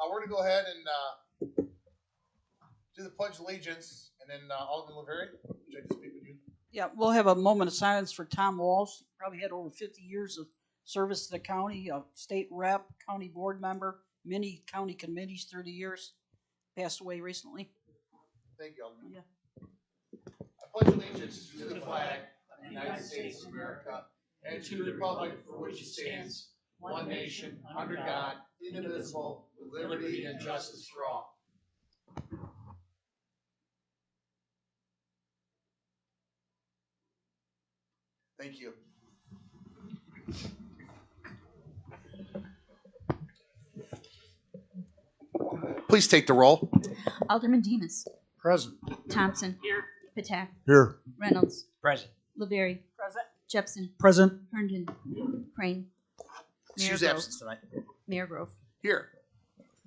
we're going to go ahead and do the Pledge of Allegiance, and then Alderman LaVerry, would you like to speak with you? Yeah, we'll have a moment of silence for Tom Walsh. Probably had over 50 years of service to the county, a state rep, county board member, many county committees through the years. Passed away recently. Thank you, Alderman. Yeah. I pledge allegiance to the flag of the United States of America and to the republic for which it stands, one nation, under God, indivisible, with liberty and justice for all. Thank you. Please take the roll. Alderman Demas. Present. Thompson. Here. Patak. Here. Reynolds. Present. LaVerry. Present. Jepson. Present. Herndon. Crane. Excuse absence tonight. Mayor Grove. Here.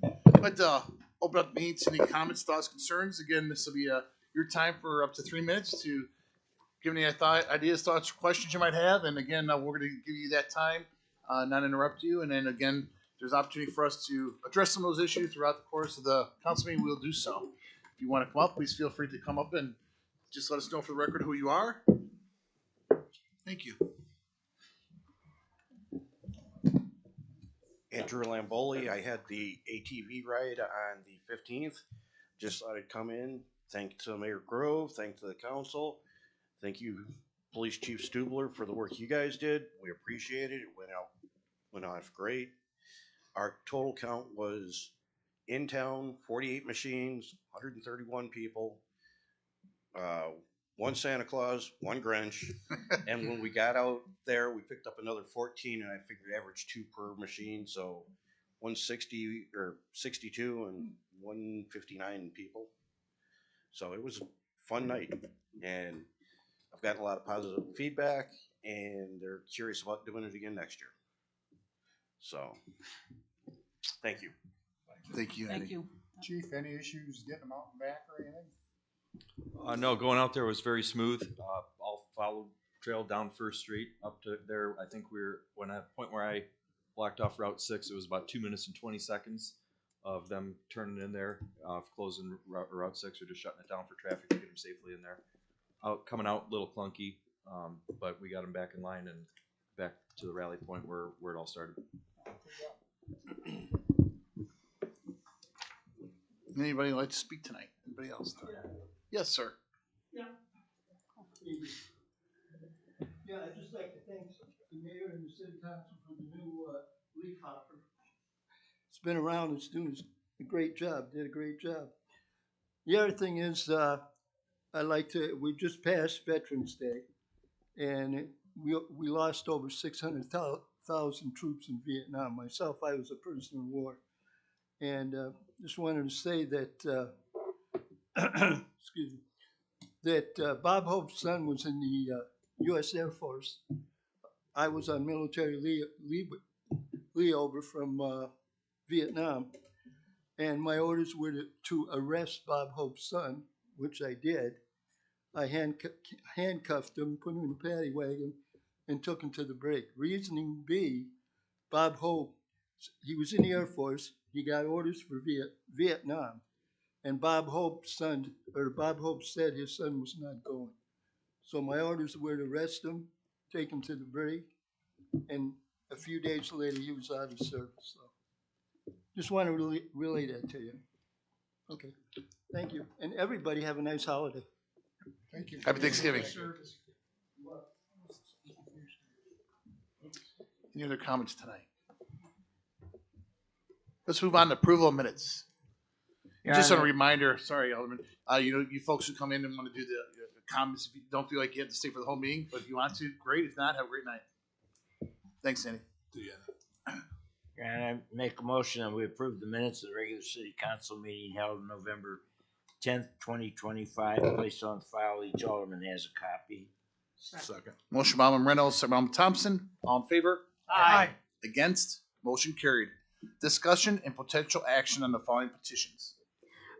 I'd like to open up the meeting to any comments, thoughts, concerns. Again, this will be your time for up to 3 minutes to give any ideas, thoughts, or questions you might have. And again, we're going to give you that time, not interrupt you. And then again, there's opportunity for us to address some of those issues throughout the course of the council meeting. We'll do so. If you want to come up, please feel free to come up and just let us know for the record who you are. Thank you. Andrew Lamboli. I had the ATV ride on the 15th. Just thought I'd come in. Thank to Mayor Grove. Thank to the council. Thank you, Police Chief Stubler, for the work you guys did. We appreciate it. It went off great. Our total count was in town, 48 machines, 131 people, one Santa Claus, one Grinch. And when we got out there, we picked up another 14, and I figured average 2 per machine. So 160 or 62 and 159 people. So it was a fun night, and I've gotten a lot of positive feedback, and they're curious about doing it again next year. So, thank you. Thank you, Eddie. Thank you. Chief, any issues getting them out and back or anything? No, going out there was very smooth. I'll follow trail down First Street up to there. I think when at the point where I blocked off Route 6, it was about 2 minutes and 20 seconds of them turning in there, closing Route 6 or just shutting it down for traffic to get them safely in there. Coming out a little clunky, but we got them back in line and back to the rally point where it all started. Anybody like to speak tonight? Anybody else? Yeah. Yes, sir. Yeah. Yeah, I'd just like to thank the mayor and the city council for the new leaf hopper. It's been around, it's doing a great job, did a great job. The other thing is, we just passed Veterans Day, and we lost over 600,000 troops in Vietnam. Myself, I was a prisoner of war. And just wanted to say that, excuse me, that Bob Hope's son was in the U.S. Air Force. I was on military leave over from Vietnam, and my orders were to arrest Bob Hope's son, which I did. I handcuffed him, put him in a paddy wagon, and took him to the brig. Reasoning B, Bob Hope, he was in the Air Force. He got orders for Vietnam, and Bob Hope said his son was not going. So my orders were to arrest him, take him to the brig, and a few days later he was out of service. So just want to relay that to you. Okay, thank you, and everybody have a nice holiday. Thank you. Happy Thanksgiving. Any other comments tonight? Let's move on to approval of minutes. And just a reminder, sorry, Alderman, you folks who come in and want to do the comments, if you don't feel like you have to stay for the whole meeting, but if you want to, great. If not, have a great night. Thanks, Andy. And I make a motion that we approve the minutes of the regular city council meeting held November 10th, 2025, placed on file. Each alderman has a copy. Second. Motion by Alderman Reynolds, second by Alderman Thompson. All in favor? Aye. Against? Motion carried. Discussion and potential action on the following petitions.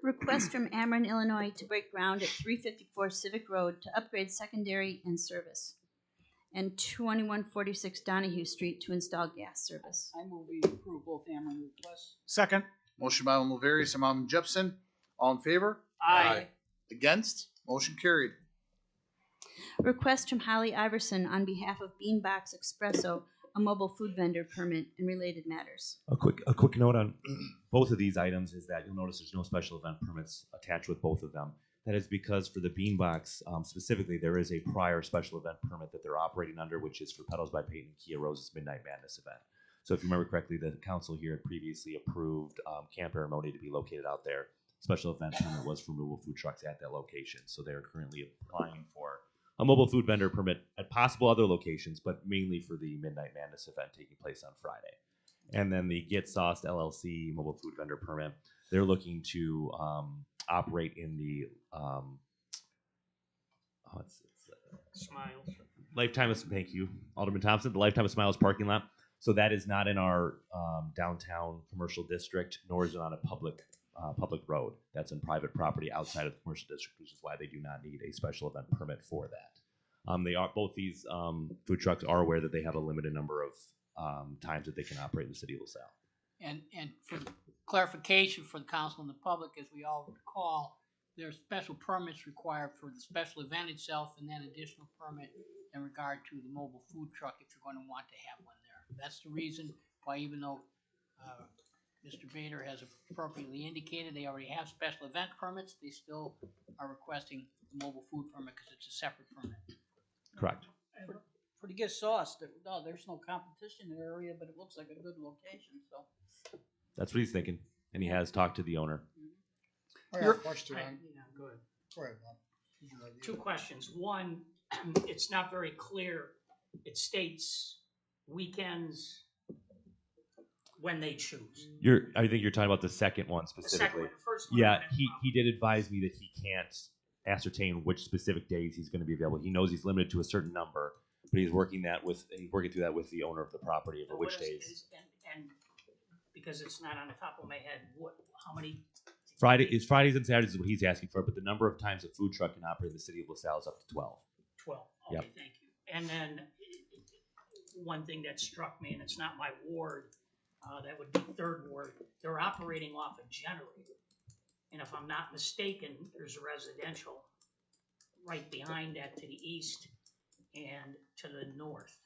Request from Ameren, Illinois to break ground at 354 Civic Road to upgrade secondary and service, and 2146 Donahue Street to install gas service. I move we approve both Ameren requests. Second. Motion by Alderman Lavery, second by Alderman Jepson. All in favor? Aye. Against? Motion carried. Request from Holly Iverson on behalf of Beanbox Espresso, a mobile food vendor permit and related matters. A quick note on both of these items is that you'll notice there's no special event permits attached with both of them. That is because for the Beanbox specifically, there is a prior special event permit that they're operating under, which is for Pedals by Peyton and Kia Rose's Midnight Madness event. So if you remember correctly, the council here had previously approved Camp Aramoni to be located out there. Special event permit was for mobile food trucks at that location. So they're currently applying for a mobile food vendor permit at possible other locations, but mainly for the Midnight Madness event taking place on Friday. And then the Get Sauced LLC mobile food vendor permit, they're looking to operate in the Smiles. Lifetime of, thank you, Alderman Thompson, the Lifetime of Smiles parking lot. So that is not in our downtown commercial district, nor is it on a public road. That's in private property outside of the commercial district, which is why they do not need a special event permit for that. They are, both these food trucks are aware that they have a limited number of times that they can operate in the city of LaSalle. And for clarification for the council and the public, as we all recall, there are special permits required for the special event itself, and then additional permit in regard to the mobile food truck if you're going to want to have one there. That's the reason why, even though Mr. Bader has appropriately indicated they already have special event permits, they still are requesting the mobile food permit because it's a separate permit. Correct. For the Get Sauce, there's no competition in the area, but it looks like a good location, so. That's what he's thinking, and he has talked to the owner. I got a question on, Go ahead. go ahead, Bob. Use your idea. Two questions. One, it's not very clear. It states weekends when they choose. I think you're talking about the second one The second specifically. one, the first one. Yeah, he did advise me that he can't ascertain which specific days he's going to be available. He knows he's limited to a certain number, but he's working through that with the owner of the property over which days. And because it's not on the top of my head, how many? Fridays and Saturdays is what he's asking for, but the number of times a food truck can operate in the city of LaSalle is up to 12. 12. Okay, Yep. thank you. And then one thing that struck me, and it's not my ward, that would be third ward. They're operating off a generator, and if I'm not mistaken, there's a residential right behind that to the east and to the north.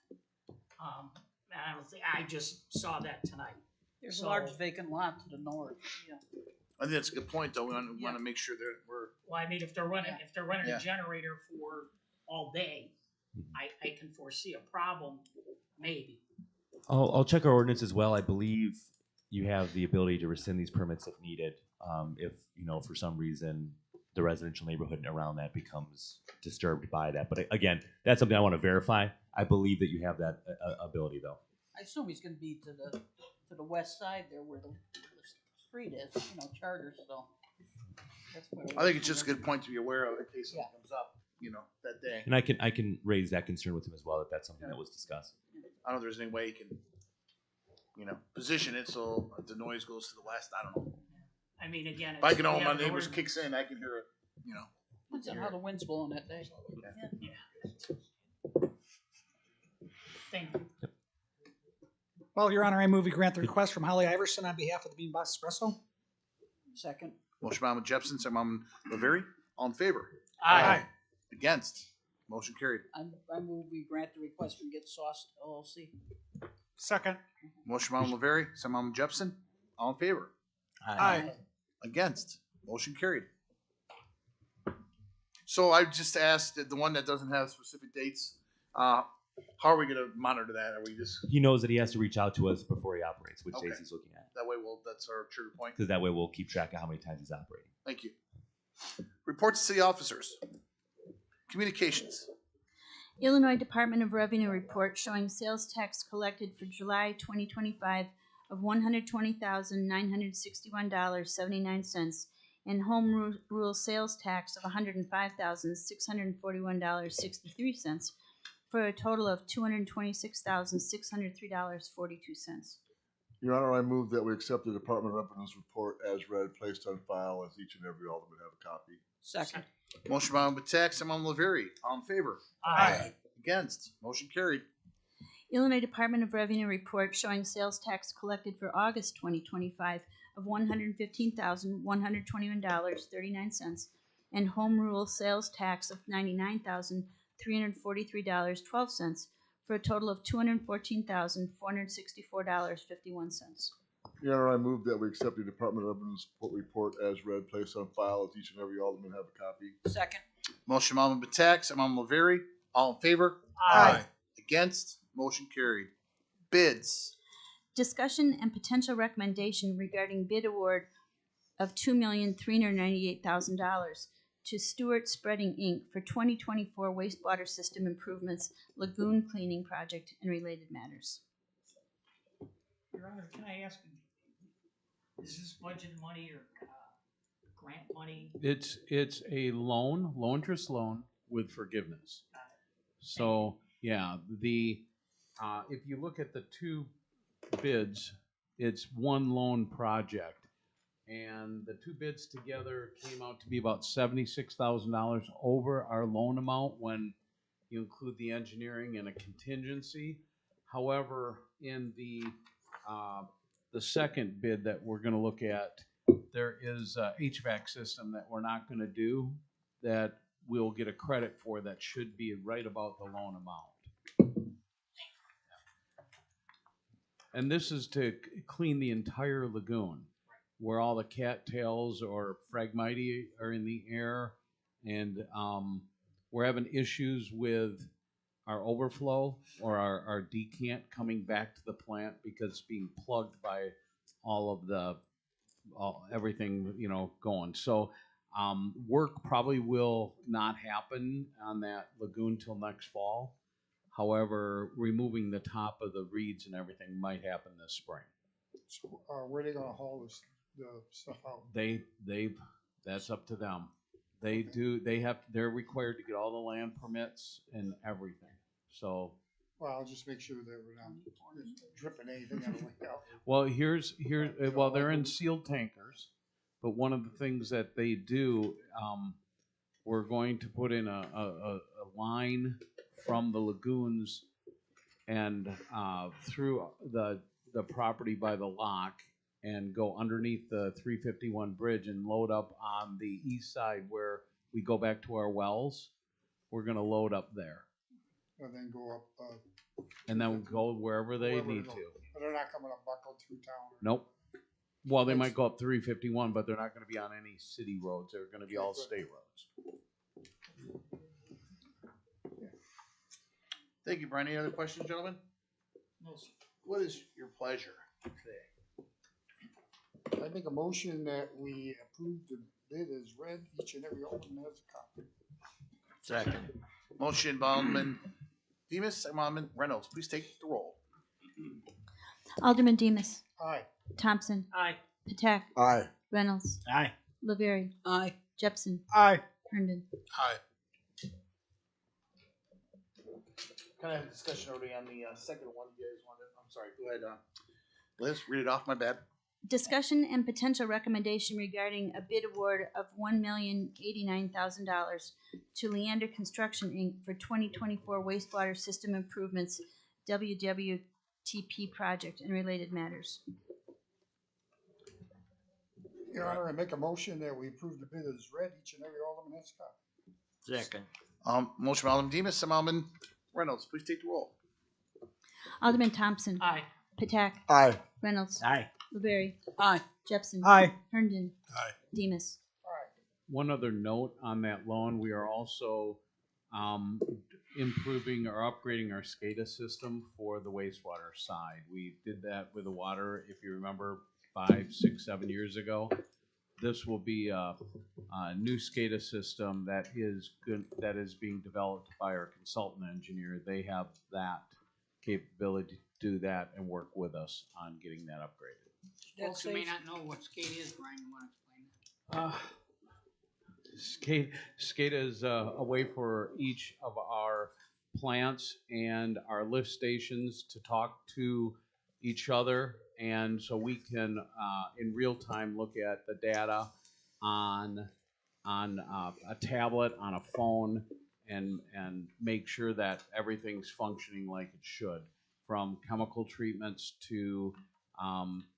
I just saw that tonight. There's So- a large vacant lot to the north, yeah. I think that's a good point, though. We want to make sure that we're. Well, I mean, if they're running Yeah. a generator for all day, I can foresee a problem, maybe. I'll check our ordinance as well. I believe you have the ability to rescind these permits if needed. If for some reason the residential neighborhood around that becomes disturbed by that. But again, that's something I want to verify. I believe that you have that ability, though. I assume he's gonna be to the west side there where the street is, Charter, so. That's where I think it's just a good point to be aware of in case something Yeah. comes up, that day. And I can raise that concern with him as well, if that's something that was discussed. I don't know if there's any way you can, position it so the noise goes to the west. I don't know. I mean, again. If I get home, we my have an neighbors ordinance. kicks in, I can hear it, Depends on how the wind's blowing that day. Thank you. Well, Your Honor, I move we grant the request from Holly Iverson on behalf of the Beanbox Espresso. Second. Motion by Alderman Jepson, second by Alderman Lavery. All in favor? Aye. Against? Motion carried. I move we grant the request from Get Sauced LLC. Second. Motion by Alderman Lavery, second by Alderman Jepson. All in favor? Aye. Against? Motion carried. So I just asked that the one that doesn't have specific dates, how are we going to monitor that? Are we just, He knows that he has to reach out to us before he operates, which Okay. days he's looking at. that way that's our trigger point. Because that way we'll keep track of how many times he's operating. Thank you. Report to city officers. Communications. Illinois Department of Revenue report showing sales tax collected for July 2025 of $120,961.79 and home rule sales tax of $105,641.63 for a total of $226,603.42. Your Honor, I move that we accept the Department of Revenue's report as read, placed on file, as each and every alderman have a copy. Second. Motion by Alderman Batak, second by Alderman Lavery. All in favor? Aye. Against? Motion carried. Illinois Department of Revenue report showing sales tax collected for August 2025 of $115,121.39 and home rule sales tax of $99,343.12 for a total of $214,464.51. Your Honor, I move that we accept the Department of Revenue's report as read, placed on file, as each and every alderman have a copy. Second. Motion by Alderman Patak, second by Alderman Laverie. All in favor? Aye. Against? Motion carried. Bids. Discussion and potential recommendation regarding bid award of $2,398,000 to Stewart Spreading Inc. for 2024 wastewater system improvements, lagoon cleaning project, and related matters. Your Honor, can I ask, is this budget money or grant money? It's a loan, low interest loan with forgiveness. So yeah, if you look at the two bids, it's one loan project, and the two bids together came out to be about $76,000 over our loan amount when you include the engineering and a contingency. However, in the second bid that we're going to look at, there is a HVAC system that we're not going to do that we'll get a credit for that should be right about the loan amount. And this is to clean the entire lagoon where all the cattails or phragmite are in the air, and we're having issues with our overflow or our decant coming back to the plant because it's being plugged by all of everything going. So work probably will not happen on that lagoon till next fall. However, removing the top of the reeds and everything might happen this spring. So, where are they gonna haul the stuff out? That's up to them. They're required to get all the land permits and everything. So. Well, I'll just make sure that we're not dripping anything on the way out. Well, they're in sealed tankers, but one of the things that they do, we're going to put in a line from the lagoons and through the property by the lock and go underneath the 351 bridge and load up on the east side where we go back to our wells. We're going to load up there. And then go up. And then go wherever they need to. But they're not coming up Buckle through town. Nope. Well, they might go up 351, but they're not going to be on any city roads. They're going to be all state roads. Thank you, Brian. Any other questions, gentlemen? No, sir. What is your pleasure today? I make a motion that we approve the bid as read. Each and every alderman has a copy. Second. Motion by Alderman Demus, second by Alderman Reynolds. Please take the roll. Alderman Demus. Aye. Thompson. Aye. Patak. Aye. Reynolds. Aye. Laverie. Aye. Jepson. Aye. Herndon. Aye. Kind of had a discussion already on the second one. You guys wanted? I'm sorry. Go ahead, Liz. Read it off. My bad. Discussion and potential recommendation regarding a bid award of $1,089,000 to Leander Construction Inc. for 2024 wastewater system improvements WWTP project and related matters. Your Honor, I make a motion that we approve the bid as read. Each and every alderman has a copy. Second. Motion by Alderman Demus, second by Alderman Reynolds. Please take the roll. Alderman Thompson. Aye. Patak. Aye. Reynolds. Aye. Laverie. Aye. Jepson. Aye. Herndon. Aye. Demus. One other note on that loan, we are also improving or upgrading our SCADA system for the wastewater side. We did that with the water, if you remember, 5, 6, 7 years ago. This will be a new SCADA system that is being developed by our consultant engineer. They have that capability to do that and work with us on getting that upgraded. Folks who may not know what skate is, Brian, you want to explain that? SCADA is a way for each of our plants and our lift stations to talk to each other, and so we can in real time look at the data on a tablet, on a phone, and make sure that everything's functioning like it should. from chemical treatments to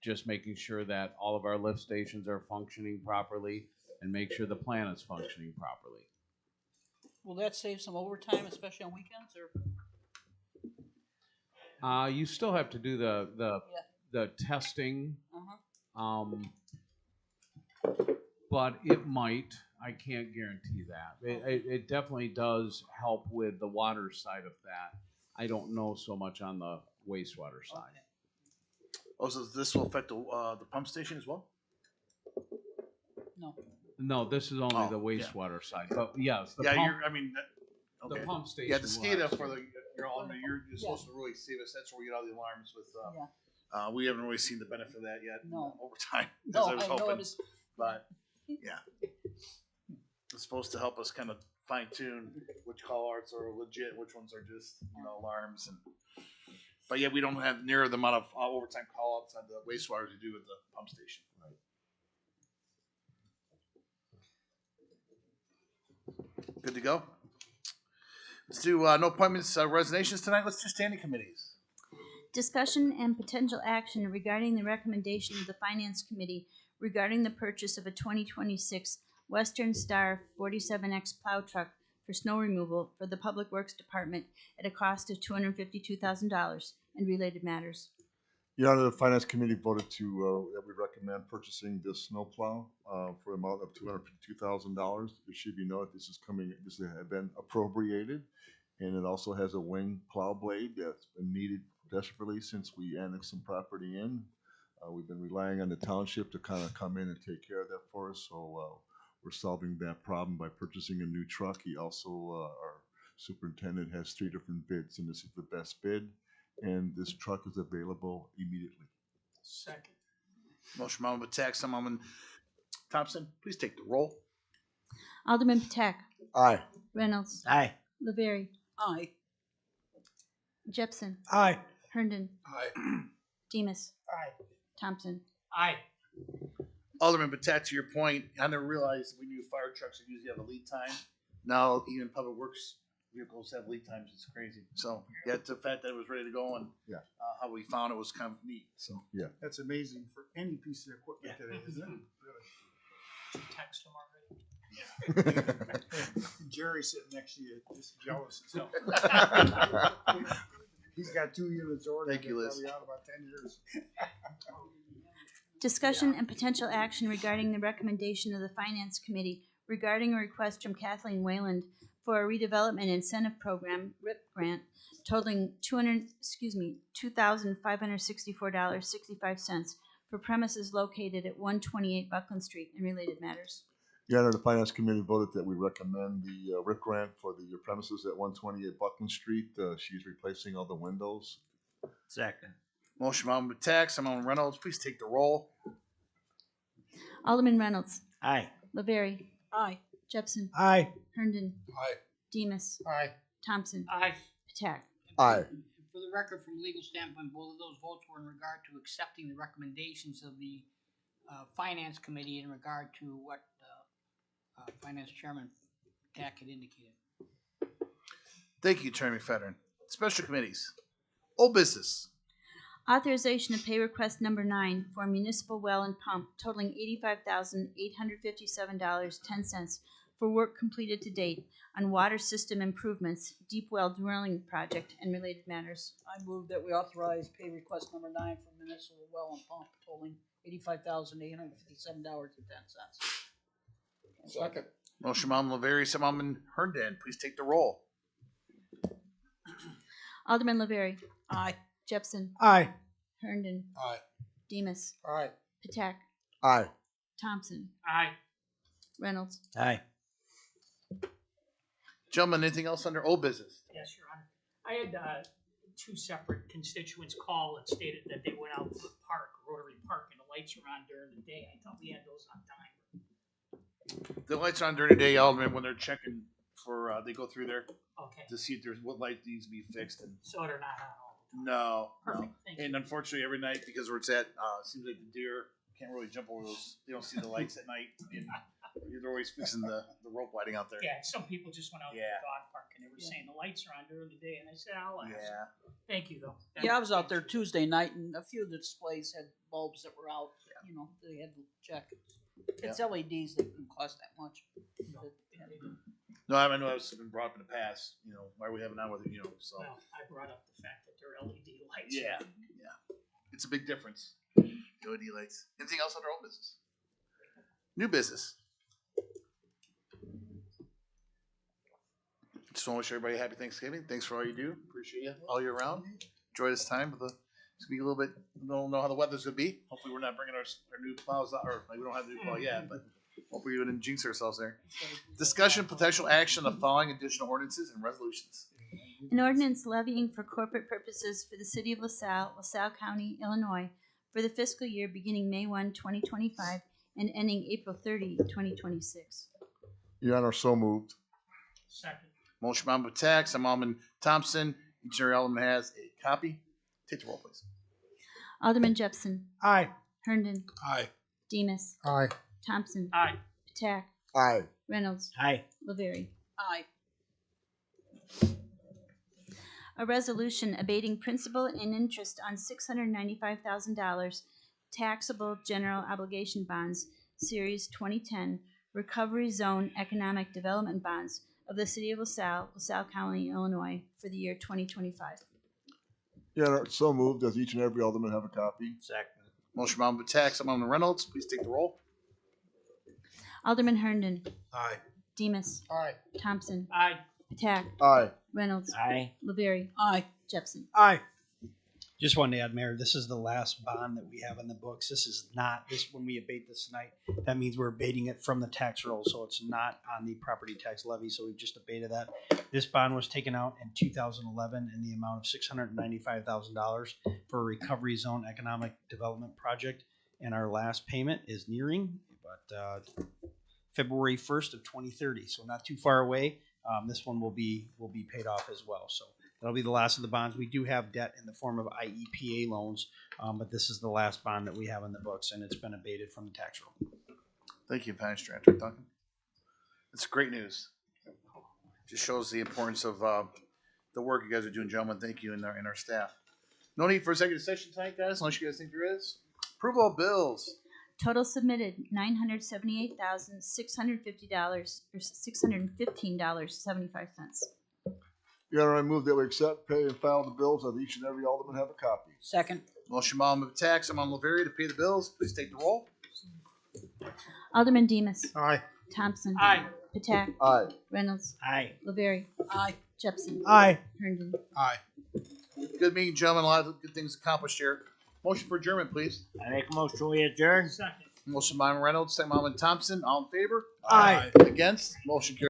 just making sure that all of our lift stations are functioning properly and make sure the plant is functioning properly. Will that save some overtime, especially on weekends, or? You still have to do the testing, Uh-huh. but it might. I can't guarantee that. It definitely does help with the water side of that. I don't know so much on the wastewater side. Oh, so this will affect the pump station as well? No. No, this is only the yeah. wastewater side. But yes, the Yeah, pump, okay. the pump station. Yeah, the SCADA will for the you're supposed to really save us. That's where we get all the alarms with. We haven't really seen the benefit of that yet. No. Over time, No, as I was I hoping. noticed. But yeah, it's supposed to help us kind of fine tune which call outs are legit, which ones are just alarms and. But yeah, we don't have near the amount of overtime call outs on the wastewater to do with the pump station. Right. Good to go. Let's do no appointments, resignations tonight. Let's do standing committees. Discussion and potential action regarding the recommendation of the Finance Committee regarding the purchase of a 2026 Western Star 47X plow truck for snow removal for the Public Works Department at a cost of $252,000 and related matters. Your Honor, the Finance Committee voted to that we recommend purchasing this snowplow for an amount of $252,000. It should be noted this has been appropriated, and it also has a wing plow blade that's been needed desperately since we annexed some property in. We've been relying on the township to kind of come in and take care of that for us, so we're solving that problem by purchasing a new truck. He also, our superintendent, has 3 different bids, and this is the best bid. And this truck is available immediately. Second. Motion by Alderman Patak, some Alderman Thompson. Please take the roll. Alderman Patak. Aye. Reynolds. Aye. LaVerry. Aye. Jepson. Aye. Herndon. Aye. Demus. Aye. Thompson. Aye. Alderman Patak, to your point, I never realized we knew fire trucks would usually have a lead time. Now even Public Works vehicles have lead times. It's crazy. So yeah, the fact that it was ready to go and how we found it was kind of neat. So yeah, that's amazing for any piece of equipment today, isn't it? Really. Text them already. Jerry sitting next to you, just jealous. So. He's got 2 units ordered. Thank you, Liz. Probably out about 10 years. Discussion and potential action regarding the recommendation of the Finance Committee regarding a request from Kathleen Wayland for a redevelopment incentive program (RIP) grant totaling $2,564.65 for premises located at 128 Buckland Street and related matters. Your Honor, the Finance Committee voted that we recommend the RIP grant for the premises at 128 Buckland Street. She's replacing all the windows. Second. motion by Alderman Patak, some Alderman Reynolds. Please take the roll. Alderman Reynolds. Aye. LaVerry. Aye. Jepson. Aye. Herndon. Aye. Demus. Aye. Thompson. Aye. Patak. Aye. For the record, from a legal standpoint, both of those votes were in regard to accepting the recommendations of the Finance Committee in regard to what Finance Chairman Patak had indicated. Thank you, Attorney McFedrin. Special committees. Old business. Authorization of pay request number 9 for municipal well and pump totaling $85,857.10 for work completed to date on water system improvements, deep well drilling project, and related matters. I move that we authorize pay request number 9 for municipal well and pump totaling $85,857.10. Second. Motion by Alderman LaVerry, some Alderman Herndon. Please take the roll. Alderman LaVerry. Aye. Jepson. Aye. Herndon. Aye. Demus. Aye. Patak. Aye. Thompson. Aye. Reynolds. Aye. Gentlemen, anything else under old business? Yes, Your Honor. I had 2 separate constituents call and stated that they went out to the park, Rotary Park, and the lights are on during the day. I thought we had those on time. The lights are on during the day, Alderman, when they're checking for, they go through there Okay. to see if there's what light needs to be fixed. And So they're not on all the time. no. Perfect. Thank And you. unfortunately, every night, because where it's at, it seems like the deer can't really jump over those. They don't see the lights at night. And You're always fixing the rope lighting out there. Yeah, some people just went out to the Yeah. dog park and they were saying the lights are on during the day, and I said, I'll ask. Yeah. Thank you, though. Yeah, I was out there Tuesday night and a few of the displays had bulbs that were out, you know, they had to check. It's LEDs, they didn't cost that much. No, I know it's been brought up in the past. You know, why are we having on with it? You know, so Well, I brought up the fact that they're LED lights. yeah, it's a big difference. LED lights. Anything else under old business? New business. Just want to wish everybody a happy Thanksgiving. Thanks for all you do. Appreciate you all year round. Enjoy this time. It's gonna be a little bit. Don't know how the weather's gonna be. Hopefully, we're not bringing our new plows out, or like we don't have the new plow yet. But hopefully, we didn't jinx ourselves there. Discussion, potential action of the following additional ordinances and resolutions. An ordinance levying for corporate purposes for the city of LaSalle, LaSalle County, Illinois, for the fiscal year beginning May 1, 2025, and ending April 30, 2026. Your Honor, so moved. Second. Motion by Alderman Tax, Alderman Thompson. Each and every alderman has a copy. Take the roll, please. Alderman Jepson. Aye. Herndon. Aye. Demus. Aye. Thompson. Aye. Patak. Aye. Reynolds. Aye. Laveri. Aye. A resolution abating principal and interest on $695,000 taxable general obligation bonds, Series 2010, Recovery Zone Economic Development Bonds of the City of LaSalle, LaSalle County, Illinois, for the year 2025. Your Honor, so moved. Does each and every alderman have a copy? Second. Motion by Alderman Tax, Alderman Reynolds. Please take the roll. Alderman Herndon. Aye. Demus. Aye. Thompson. Aye. Patak. Aye. Reynolds. Aye. Laveri. Aye. Jepson. Aye. Just wanted to add, Mayor, this is the last bond that we have in the books. This is not, when we abate this tonight, that means we're abating it from the tax roll, so it's not on the property tax levy, so we've just abated that. This bond was taken out in 2011 in the amount of $695,000 for a recovery zone economic development project, and our last payment is nearing, but February 1st of 2030, so not too far away. This one will be paid off as well, so that'll be the last of the bonds. We do have debt in the form of IEPA loans, but this is the last bond that we have in the books, and it's been abated from the tax roll. Thank you, Finance Director Duncan. It's great news. Just shows the importance of the work you guys are doing, gentlemen. Thank you and our staff. No need for executive session tonight, guys, unless you guys think there is. Approval of bills. Total submitted $978,650 or $615.75. Your Honor, I move that we accept, pay, and file the bills. Does each and every alderman have a copy? Second. Motion by Alderman Tax, Alderman Laveri to pay the bills. Please take the roll. Alderman Demus. Aye. Thompson. Aye. Patak. Aye. Reynolds. Aye. Laveri. Aye. Jepson. Aye. Herndon. Aye. Good meeting, gentlemen. A lot of good things accomplished here. Motion for adjournment, please. I make a motion we adjourn. Second. Motion by Reynolds, second by Alderman Thompson. All in favor? Aye. Against? Motion carries.